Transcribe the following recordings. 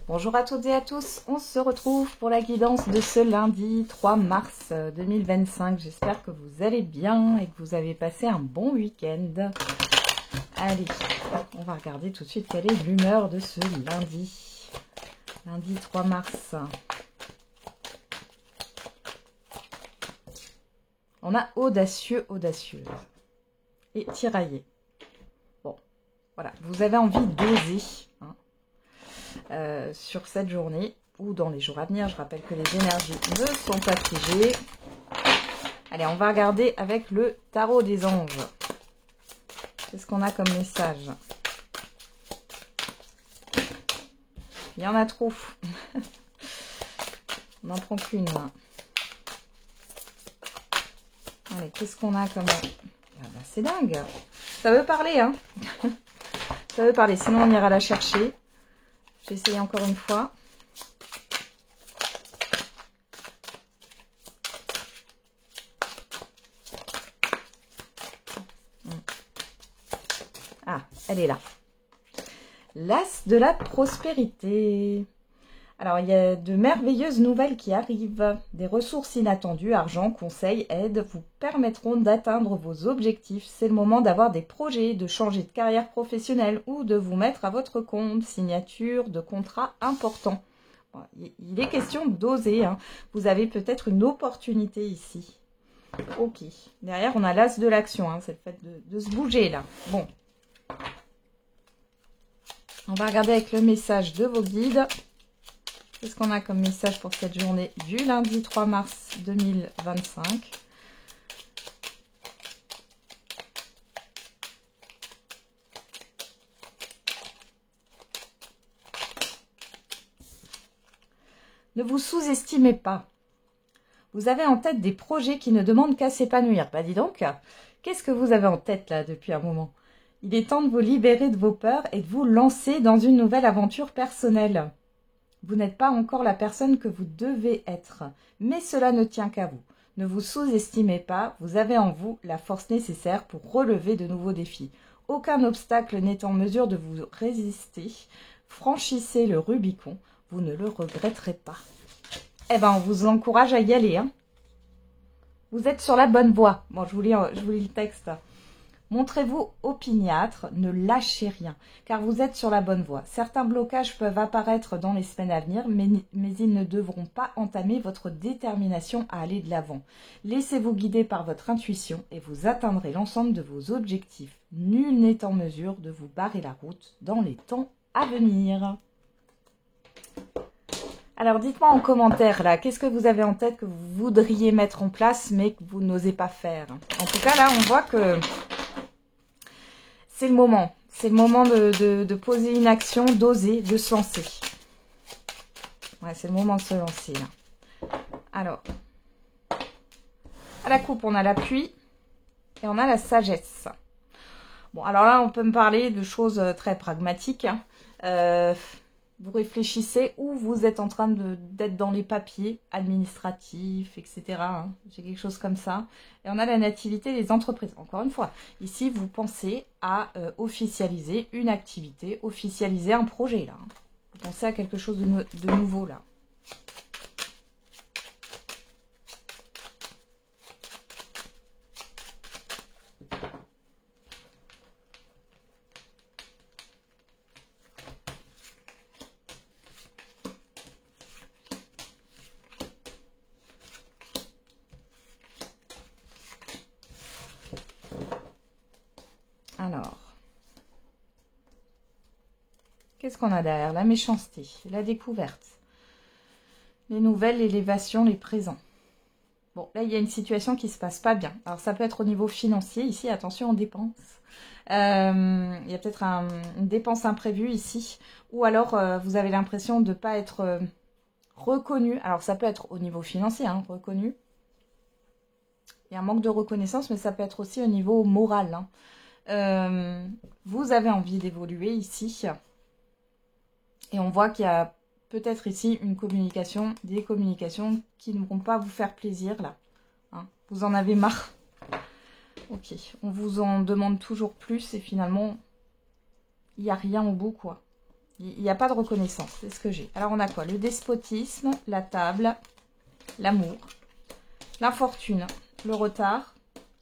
Bonjour à toutes et à tous, on se retrouve pour la guidance de ce lundi 3 mars 2025. J'espère que vous allez bien et que vous avez passé un bon week-end. Allez, on va regarder tout de suite quelle est l'humeur de ce lundi. Lundi 3 mars. On a audacieux, audacieuse et tiraillé. Bon, voilà, vous avez envie d'oser. Sur cette journée ou dans les jours à venir. Je rappelle que les énergies ne sont pas figées. Allez, on va regarder avec le tarot des anges. Qu'est-ce qu'on a comme message? Il y en a trop. On n'en prend qu'une. Allez, qu'est-ce qu'on a comme... Ah bah, c'est dingue. Ça veut parler, hein. Ça veut parler, sinon on ira la chercher. Je vais essayer encore une fois. Ah, elle est là. L'as de la prospérité. Alors, il y a de merveilleuses nouvelles qui arrivent. Des ressources inattendues, argent, conseils, aides vous permettront d'atteindre vos objectifs. C'est le moment d'avoir des projets, de changer de carrière professionnelle ou de vous mettre à votre compte. Signature de contrats importants. Bon, il est question d'oser. Hein. Vous avez peut-être une opportunité ici. Ok. Derrière, on a l'as de l'action. Hein. C'est le fait de se bouger là. Bon. On va regarder avec le message de vos guides. Qu'est-ce qu'on a comme message pour cette journée du lundi 3 mars 2025? Ne vous sous-estimez pas. Vous avez en tête des projets qui ne demandent qu'à s'épanouir. Bah dis donc, qu'est-ce que vous avez en tête là depuis un moment? Il est temps de vous libérer de vos peurs et de vous lancer dans une nouvelle aventure personnelle. Vous n'êtes pas encore la personne que vous devez être, mais cela ne tient qu'à vous. Ne vous sous-estimez pas, vous avez en vous la force nécessaire pour relever de nouveaux défis. Aucun obstacle n'est en mesure de vous résister. Franchissez le Rubicon, vous ne le regretterez pas. Eh ben, on vous encourage à y aller. Hein. Vous êtes sur la bonne voie. Bon, je vous lis le texte. Montrez-vous opiniâtre, ne lâchez rien, car vous êtes sur la bonne voie. Certains blocages peuvent apparaître dans les semaines à venir, mais ils ne devront pas entamer votre détermination à aller de l'avant. Laissez-vous guider par votre intuition et vous atteindrez l'ensemble de vos objectifs. Nul n'est en mesure de vous barrer la route dans les temps à venir. Alors dites-moi en commentaire là, qu'est-ce que vous avez en tête que vous voudriez mettre en place mais que vous n'osez pas faire? En tout cas là, on voit que... c'est le moment. C'est le moment de poser une action, d'oser, de se lancer. Ouais, c'est le moment de se lancer, là. Alors, à la coupe, on a l'appui et on a la sagesse. Bon, alors là, on peut me parler de choses très pragmatiques. Hein. Vous réfléchissez où vous êtes en train d'être dans les papiers administratifs, etc. Hein. J'ai quelque chose comme ça. Et on a la nativité des entreprises. Encore une fois, ici, vous pensez à officialiser une activité, officialiser un projet. Là. Hein. Vous pensez à quelque chose de nouveau là. Alors, qu'est-ce qu'on a derrière? La méchanceté, la découverte, les nouvelles, l'élévation, les présents. Bon, là, il y a une situation qui se passe pas bien. Alors, ça peut être au niveau financier. Ici, attention, on dépense. Il y a peut-être une dépense imprévue ici. Ou alors, vous avez l'impression de ne pas être reconnu. Alors, ça peut être au niveau financier, hein, reconnu. Il y a un manque de reconnaissance, mais ça peut être aussi au niveau moral. Hein. Vous avez envie d'évoluer ici. Et on voit qu'il y a peut-être ici une communication, des communications qui ne vont pas vous faire plaisir là. Hein, vous en avez marre. Ok, on vous en demande toujours plus et finalement, il n'y a rien au bout quoi. Il n'y a pas de reconnaissance, c'est ce que j'ai. Alors on a quoi? Le despotisme, la table, l'amour, l'infortune, le retard,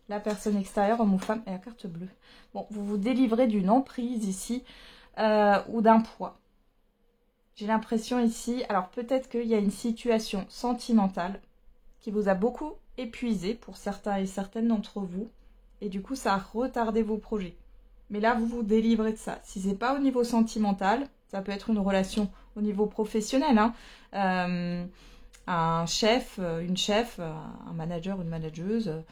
la personne extérieure, homme ou femme, et la carte bleue. Bon, vous vous délivrez d'une emprise ici, ou d'un poids. J'ai l'impression ici, alors peut-être qu'il y a une situation sentimentale qui vous a beaucoup épuisé pour certains et certaines d'entre vous, et du coup ça a retardé vos projets. Mais là, vous vous délivrez de ça. Si ce n'est pas au niveau sentimental, ça peut être une relation au niveau professionnel, hein. Un chef, une chef, un manager, une manageuse,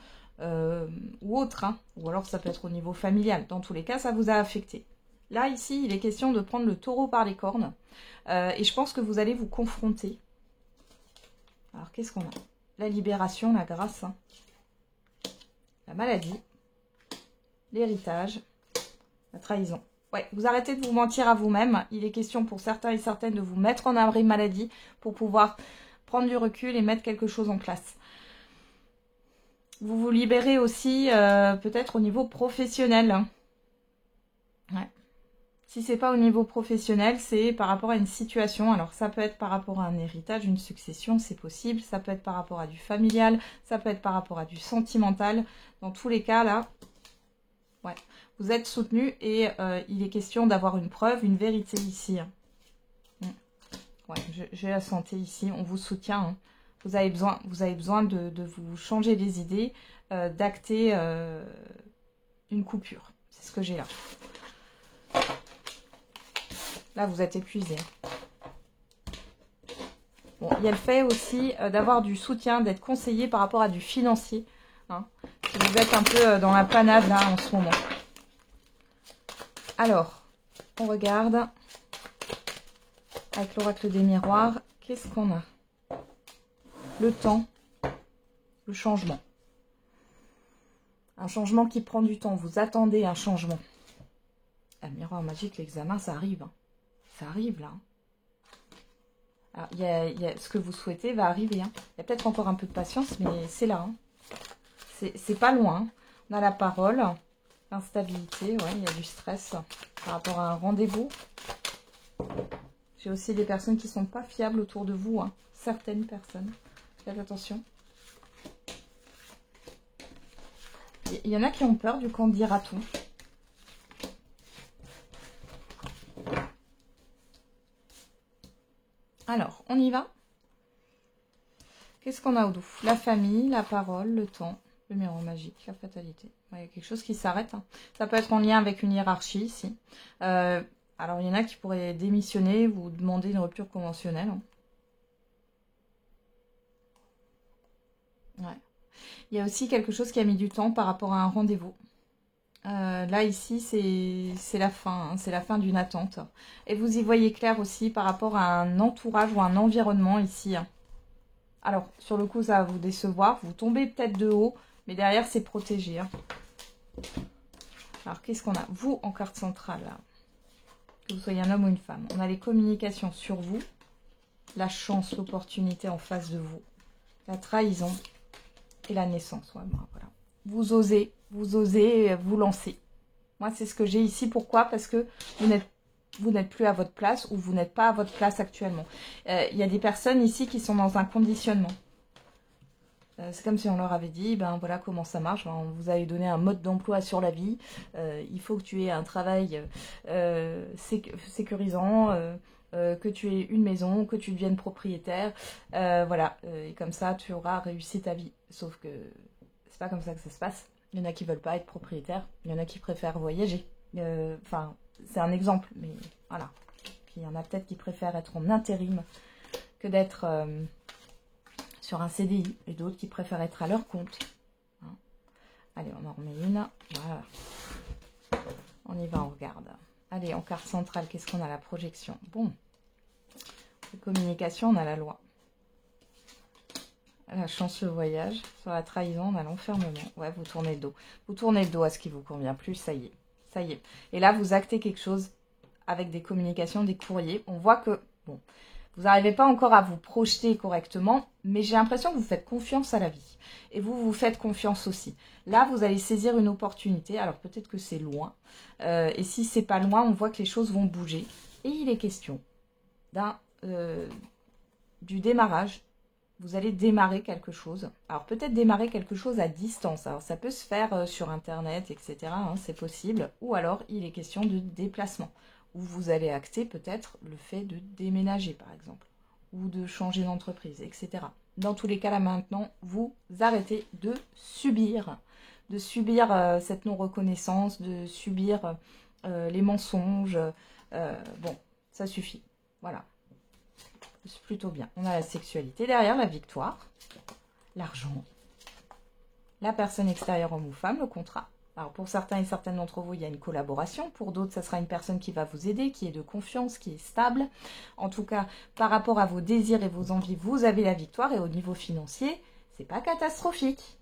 ou autre, hein. Ou alors ça peut être au niveau familial. Dans tous les cas, ça vous a affecté. Là, ici, il est question de prendre le taureau par les cornes. Et je pense que vous allez vous confronter. Alors, qu'est-ce qu'on a? La libération, la grâce, hein. La maladie, l'héritage, la trahison. Ouais, vous arrêtez de vous mentir à vous-même. Il est question pour certains et certaines de vous mettre en abri maladie pour pouvoir prendre du recul et mettre quelque chose en place. Vous vous libérez aussi peut-être au niveau professionnel. Hein. Ouais. Si c'est pas au niveau professionnel, c'est par rapport à une situation. Alors ça peut être par rapport à un héritage, une succession, c'est possible. Ça peut être par rapport à du familial, ça peut être par rapport à du sentimental. Dans tous les cas, là, ouais, vous êtes soutenu et il est question d'avoir une preuve, une vérité ici. Hein. Ouais, j'ai la santé ici, on vous soutient. Hein. Vous avez besoin de vous changer les idées, d'acter une coupure. C'est ce que j'ai là. Là, vous êtes épuisé. Bon, il y a le fait aussi d'avoir du soutien, d'être conseillé par rapport à du financier. Hein, si vous êtes un peu dans la panade là en ce moment. Alors, on regarde avec l'oracle des miroirs. Qu'est-ce qu'on a? Le temps, le changement. Un changement qui prend du temps. Vous attendez un changement. Le miroir magique, l'examen, ça arrive. Hein. Ça arrive là. Alors, ce que vous souhaitez va arriver. Hein. Il y a peut-être encore un peu de patience, mais c'est là. Hein. C'est pas loin. Hein. On a la parole, l'instabilité, ouais, il y a du stress par rapport à un rendez-vous. J'ai aussi des personnes qui ne sont pas fiables autour de vous. Hein. Certaines personnes. Faites attention. Il y en a qui ont peur du qu'en dira-t-on. Alors, on y va. Qu'est-ce qu'on a au dos? La famille, la parole, le temps, le miroir magique, la fatalité. Il y a quelque chose qui s'arrête. Hein. Ça peut être en lien avec une hiérarchie ici. Alors, il y en a qui pourraient démissionner, vous demander une rupture conventionnelle. Hein. Ouais. Il y a aussi quelque chose qui a mis du temps par rapport à un rendez-vous. Là, ici, c'est la fin. Hein, c'est la fin d'une attente. Et vous y voyez clair aussi par rapport à un entourage ou un environnement ici. Hein. Alors, sur le coup, ça va vous décevoir. Vous tombez peut-être de haut, mais derrière, c'est protégé. Hein. Alors, qu'est-ce qu'on a? Vous, en carte centrale, là. Que vous soyez un homme ou une femme. On a les communications sur vous. La chance, l'opportunité en face de vous. La trahison et la naissance. Ouais, ben, voilà. Vous osez vous lancer. Moi, c'est ce que j'ai ici. Pourquoi? Parce que vous n'êtes plus à votre place ou vous n'êtes pas à votre place actuellement. Il y a des personnes ici qui sont dans un conditionnement. C'est comme si on leur avait dit, ben voilà comment ça marche, ben, on vous avait donné un mode d'emploi sur la vie, il faut que tu aies un travail sécurisant, que tu aies une maison, que tu deviennes propriétaire, voilà, et comme ça tu auras réussi ta vie. Sauf que c'est pas comme ça que ça se passe. Il y en a qui veulent pas être propriétaires, il y en a qui préfèrent voyager. Enfin, c'est un exemple, mais voilà. Puis il y en a peut-être qui préfèrent être en intérim que d'être sur un CDI, et d'autres qui préfèrent être à leur compte. Hein. Allez, on en remet une. Voilà. On y va, on regarde. Allez, en carte centrale, qu'est-ce qu'on a? La projection. Bon. La communication, on a la loi. La chance, le voyage. Sur la trahison, on a l'enfermement. Ouais, vous tournez le dos. Vous tournez le dos à ce qui vous convient plus, ça y est. Ça y est. Et là, vous actez quelque chose avec des communications, des courriers. On voit que, bon, vous n'arrivez pas encore à vous projeter correctement, mais j'ai l'impression que vous faites confiance à la vie. Et vous faites confiance aussi. Là, vous allez saisir une opportunité. Alors, peut-être que c'est loin. Et si c'est pas loin, on voit que les choses vont bouger. Et il est question du démarrage. Vous allez démarrer quelque chose. Alors peut-être démarrer quelque chose à distance. Alors ça peut se faire sur Internet, etc. Hein, c'est possible. Ou alors il est question de déplacement. Où vous allez acter peut-être le fait de déménager par exemple. Ou de changer d'entreprise, etc. Dans tous les cas là maintenant, vous arrêtez de subir cette non-reconnaissance, de subir les mensonges. Bon, ça suffit. Voilà. C'est plutôt bien. On a la sexualité derrière, la victoire, l'argent, la personne extérieure, homme ou femme, le contrat. Alors pour certains et certaines d'entre vous, il y a une collaboration. Pour d'autres, ça sera une personne qui va vous aider, qui est de confiance, qui est stable. En tout cas, par rapport à vos désirs et vos envies, vous avez la victoire. Et au niveau financier, c'est pas catastrophique.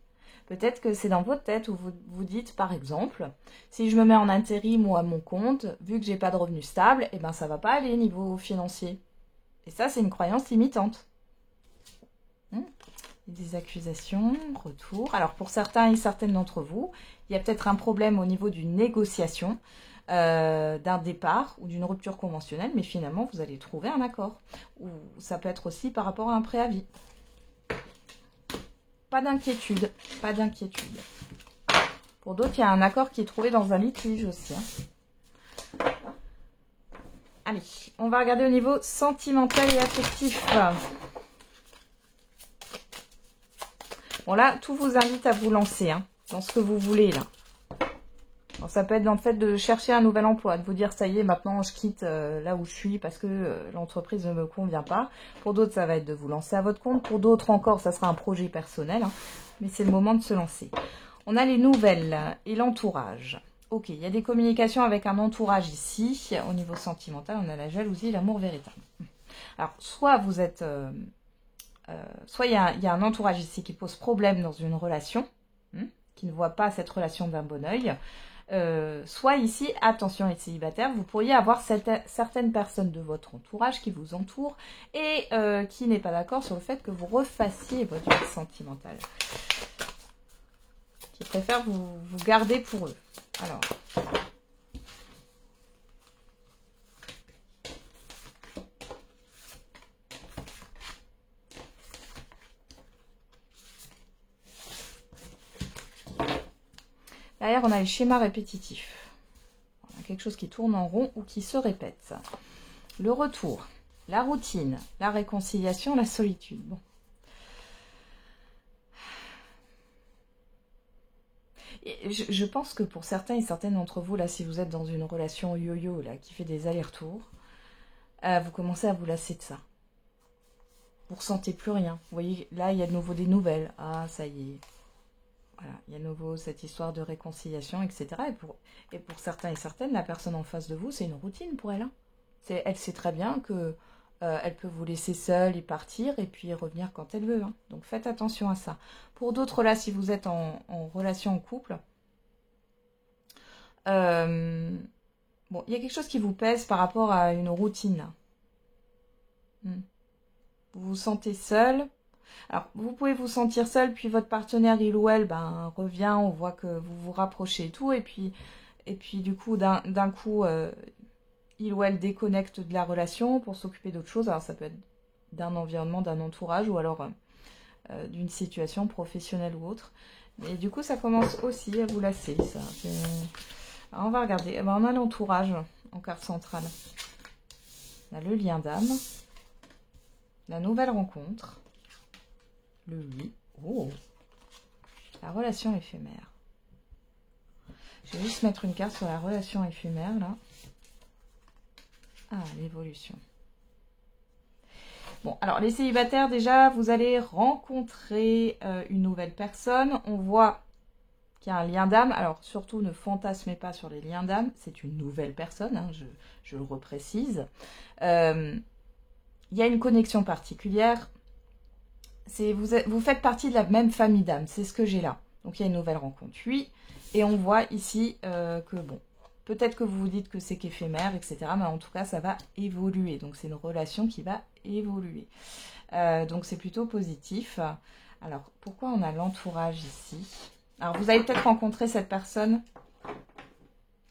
Peut-être que c'est dans votre tête où vous vous dites, par exemple, si je me mets en intérim ou à mon compte, vu que j'ai pas de revenus stables, eh ben ça va pas aller niveau financier. Et ça, c'est une croyance limitante. Des accusations, retour. Alors, pour certains et certaines d'entre vous, il y a peut-être un problème au niveau d'une négociation, d'un départ ou d'une rupture conventionnelle, mais finalement, vous allez trouver un accord. Ou ça peut être aussi par rapport à un préavis. Pas d'inquiétude, pas d'inquiétude. Pour d'autres, il y a un accord qui est trouvé dans un litige aussi. Allez, on va regarder au niveau sentimental et affectif. Bon là, tout vous invite à vous lancer dans ce que vous voulez là. Alors, ça peut être dans le fait de chercher un nouvel emploi, de vous dire ça y est, maintenant je quitte là où je suis parce que l'entreprise ne me convient pas. Pour d'autres, ça va être de vous lancer à votre compte. Pour d'autres encore, ça sera un projet personnel. Mais c'est le moment de se lancer. On a les nouvelles et l'entourage. Ok, il y a des communications avec un entourage ici. Au niveau sentimental, on a la jalousie et l'amour véritable. Alors, soit vous êtes... soit il y a un entourage ici qui pose problème dans une relation, qui ne voit pas cette relation d'un bon œil. Soit ici, attention les célibataires, vous pourriez avoir certaines personnes de votre entourage qui vous entourent et qui n'est pas d'accord sur le fait que vous refassiez votre vie sentimentale. Qui préfèrent vous garder pour eux. Alors... Derrière, on a les schémas répétitifs. On a quelque chose qui tourne en rond ou qui se répète. Le retour, la routine, la réconciliation, la solitude. Bon. Et je pense que pour certains et certaines d'entre vous, là, si vous êtes dans une relation yo-yo, là, qui fait des allers-retours, vous commencez à vous lasser de ça. Vous ressentez plus rien. Vous voyez, là, il y a de nouveau des nouvelles. Ah, ça y est. Voilà, il y a de nouveau cette histoire de réconciliation, etc. Et pour certains et certaines, la personne en face de vous, c'est une routine pour elle. Elle sait très bien que elle peut vous laisser seule et partir et puis revenir quand elle veut. Donc faites attention à ça. Pour d'autres, là, si vous êtes en relation en couple, bon, il y a quelque chose qui vous pèse par rapport à une routine. Vous vous sentez seul. Alors, vous pouvez vous sentir seul, puis votre partenaire, il ou elle, revient, on voit que vous vous rapprochez et tout, et puis du coup, d'un coup, il ou elle déconnecte de la relation pour s'occuper d'autre chose. Alors, ça peut être d'un environnement, d'un entourage, ou alors d'une situation professionnelle ou autre. Et du coup, ça commence aussi à vous lasser, ça. Alors, on va regarder. On a l'entourage en carte centrale. On a le lien d'âme, la nouvelle rencontre, le oui. Oh, la relation éphémère. Je vais juste mettre une carte sur la relation éphémère, là. Ah, l'évolution. Bon, alors les célibataires, déjà, vous allez rencontrer une nouvelle personne. On voit qu'il y a un lien d'âme. Alors, surtout, ne fantasmez pas sur les liens d'âme. C'est une nouvelle personne, je le reprécise. Il y a une connexion particulière. Vous faites partie de la même famille d'âme, c'est ce que j'ai là. Donc il y a une nouvelle rencontre, oui. Et on voit ici que bon, peut-être que vous vous dites que c'est qu'éphémère, etc. Mais en tout cas, ça va évoluer. Donc c'est une relation qui va évoluer. Donc c'est plutôt positif. Alors, pourquoi on a l'entourage ici? Alors, vous avez peut-être rencontré cette personne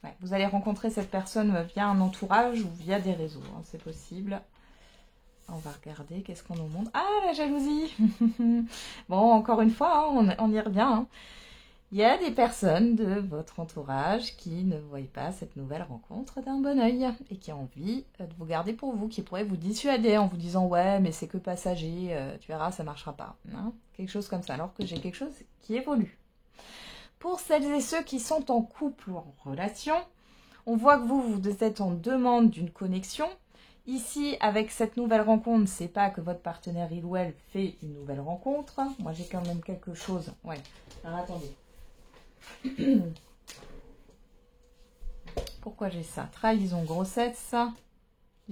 Ouais, vous allez rencontrer cette personne via un entourage ou via des réseaux, hein, c'est possible. On va regarder, qu'est-ce qu'on nous montre. Ah, la jalousie. Bon, encore une fois, hein, on y revient. Hein. Il y a des personnes de votre entourage qui ne voient pas cette nouvelle rencontre d'un bon oeil et qui ont envie de vous garder pour vous, qui pourraient vous dissuader en vous disant « Ouais, mais c'est que passager, tu verras, ça ne marchera pas. Hein ». Quelque chose comme ça, alors que j'ai quelque chose qui évolue. Pour celles et ceux qui sont en couple ou en relation, on voit que vous êtes en demande d'une connexion. Ici, avec cette nouvelle rencontre, c'est pas que votre partenaire, il ou elle, fait une nouvelle rencontre. Moi, j'ai quand même quelque chose. Ouais. Alors, attendez. Pourquoi j'ai ça? Trahison, grossesse.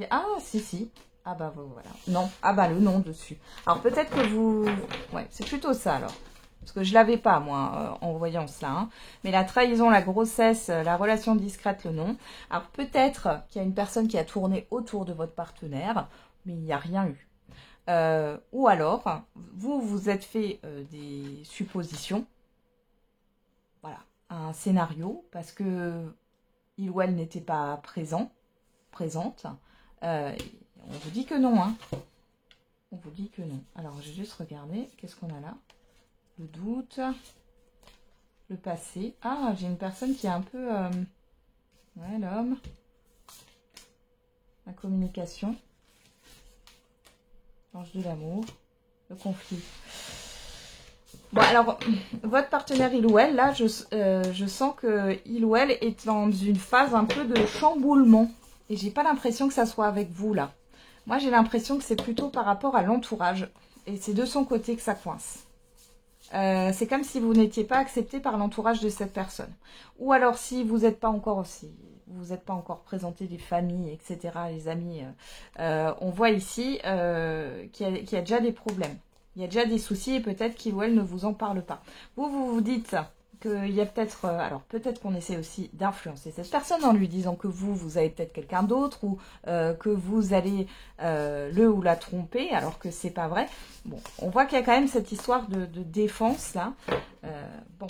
Ah, si. Ah bah voilà. Non. Ah bah le nom dessus. Alors, peut-être que vous... Ouais, c'est plutôt ça, alors. Parce que je l'avais pas, moi, en voyant cela. Hein. Mais la trahison, la grossesse, la relation discrète, le nom. Alors, peut-être qu'il y a une personne qui a tourné autour de votre partenaire, mais il n'y a rien eu. Ou alors, vous êtes fait des suppositions. Voilà, un scénario, parce que il ou elle n'était pas présente. On vous dit que non, hein. On vous dit que non. Alors, j'ai juste regardé, qu'est-ce qu'on a là? Le doute, le passé. Ah, j'ai une personne qui est un peu... ouais, l'homme. La communication. L'ange de l'amour. Le conflit. Bon, alors, votre partenaire, il ou elle, là, je sens que il ou elle est dans une phase un peu de chamboulement. Et j'ai pas l'impression que ça soit avec vous, là. Moi, j'ai l'impression que c'est plutôt par rapport à l'entourage. Et c'est de son côté que ça coince. C'est comme si vous n'étiez pas accepté par l'entourage de cette personne. Ou alors si vous n'êtes pas encore présenté des familles, etc., les amis, on voit ici qu'il y a déjà des problèmes. Il y a déjà des soucis et peut-être qu'il ou elle ne vous en parle pas. Vous vous dites qu'il y a peut-être... alors peut-être qu'on essaie aussi d'influencer cette personne en lui disant que vous avez peut-être quelqu'un d'autre ou que vous allez le ou la tromper alors que c'est pas vrai. Bon, on voit qu'il y a quand même cette histoire de défense là. Bon,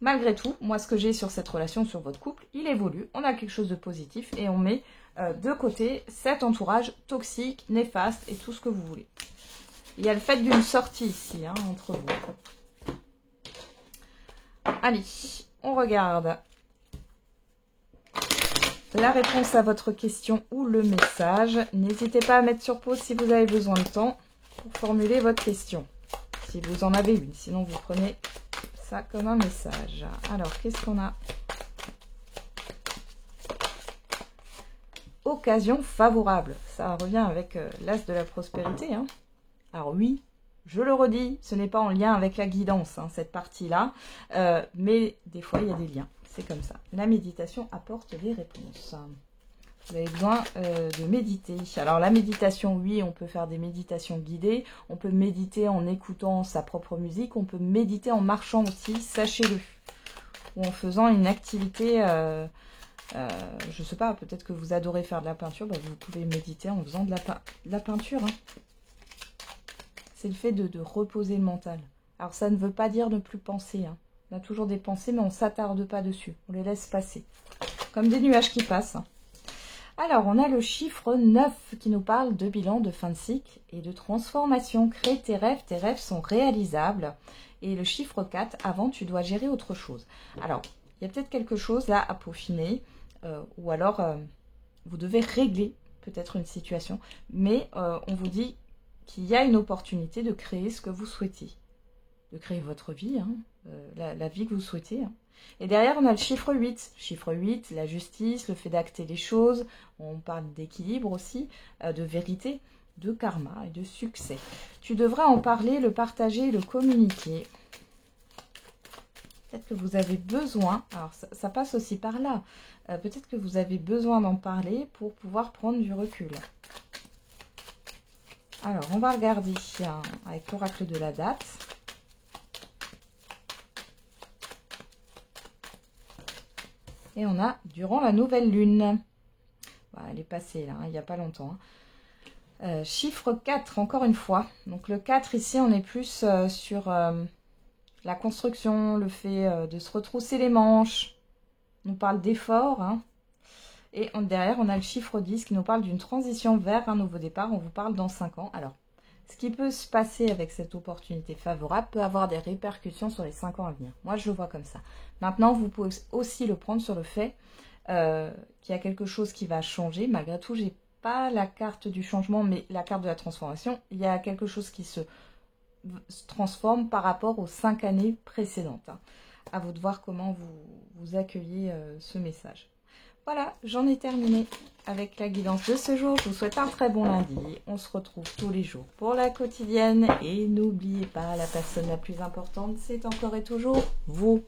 malgré tout, moi ce que j'ai sur cette relation, sur votre couple, il évolue. On a quelque chose de positif et on met de côté cet entourage toxique, néfaste et tout ce que vous voulez. Il y a le fait d'une sortie ici, hein, entre vous. Allez, on regarde la réponse à votre question ou le message. N'hésitez pas à mettre sur pause si vous avez besoin de temps pour formuler votre question. Si vous en avez une, sinon vous prenez ça comme un message. Alors, qu'est-ce qu'on a? Occasion favorable. Ça revient avec l'as de la prospérité, hein. Alors oui, je le redis, ce n'est pas en lien avec la guidance, hein, cette partie-là, mais des fois, il y a des liens. C'est comme ça. La méditation apporte des réponses. Vous avez besoin de méditer. Alors, la méditation, oui, on peut faire des méditations guidées. On peut méditer en écoutant sa propre musique. On peut méditer en marchant aussi, sachez-le. Ou en faisant une activité... je sais pas, peut-être que vous adorez faire de la peinture. Bah, vous pouvez méditer en faisant de la peinture, hein. C'est le fait de reposer le mental. Alors, ça ne veut pas dire ne plus penser. Hein. On a toujours des pensées, mais on ne s'attarde pas dessus. On les laisse passer. Comme des nuages qui passent. Alors, on a le chiffre 9 qui nous parle de bilan, de fin de cycle et de transformation. Crée tes rêves sont réalisables. Et le chiffre 4, avant, tu dois gérer autre chose. Alors, il y a peut-être quelque chose là à peaufiner. Ou alors, vous devez régler peut-être une situation. Mais on vous dit... qu'il y a une opportunité de créer ce que vous souhaitez, de créer votre vie, hein, la vie que vous souhaitez. Hein. Et derrière, on a le chiffre 8. Chiffre 8, la justice, le fait d'acter les choses, on parle d'équilibre aussi, de vérité, de karma et de succès. Tu devras en parler, le partager, le communiquer. Peut-être que vous avez besoin, alors ça passe aussi par là, peut-être que vous avez besoin d'en parler pour pouvoir prendre du recul. Alors, on va regarder avec l'oracle de la date. Et on a durant la nouvelle lune. Voilà, elle est passée là, hein, il n'y a pas longtemps. Hein. Chiffre 4, encore une fois. Donc le 4, ici, on est plus sur la construction, le fait de se retrousser les manches. nous parle d'effort. Hein. Et derrière, on a le chiffre 10 qui nous parle d'une transition vers un nouveau départ. On vous parle dans 5 ans. Alors, ce qui peut se passer avec cette opportunité favorable peut avoir des répercussions sur les 5 ans à venir. Moi, je le vois comme ça. Maintenant, vous pouvez aussi le prendre sur le fait qu'il y a quelque chose qui va changer. Malgré tout, j'ai pas la carte du changement, mais la carte de la transformation. Il y a quelque chose qui se transforme par rapport aux 5 années précédentes. Hein. À vous de voir comment vous accueillez ce message. Voilà, j'en ai terminé avec la guidance de ce jour. Je vous souhaite un très bon lundi. On se retrouve tous les jours pour la quotidienne. Et n'oubliez pas, la personne la plus importante, c'est encore et toujours vous.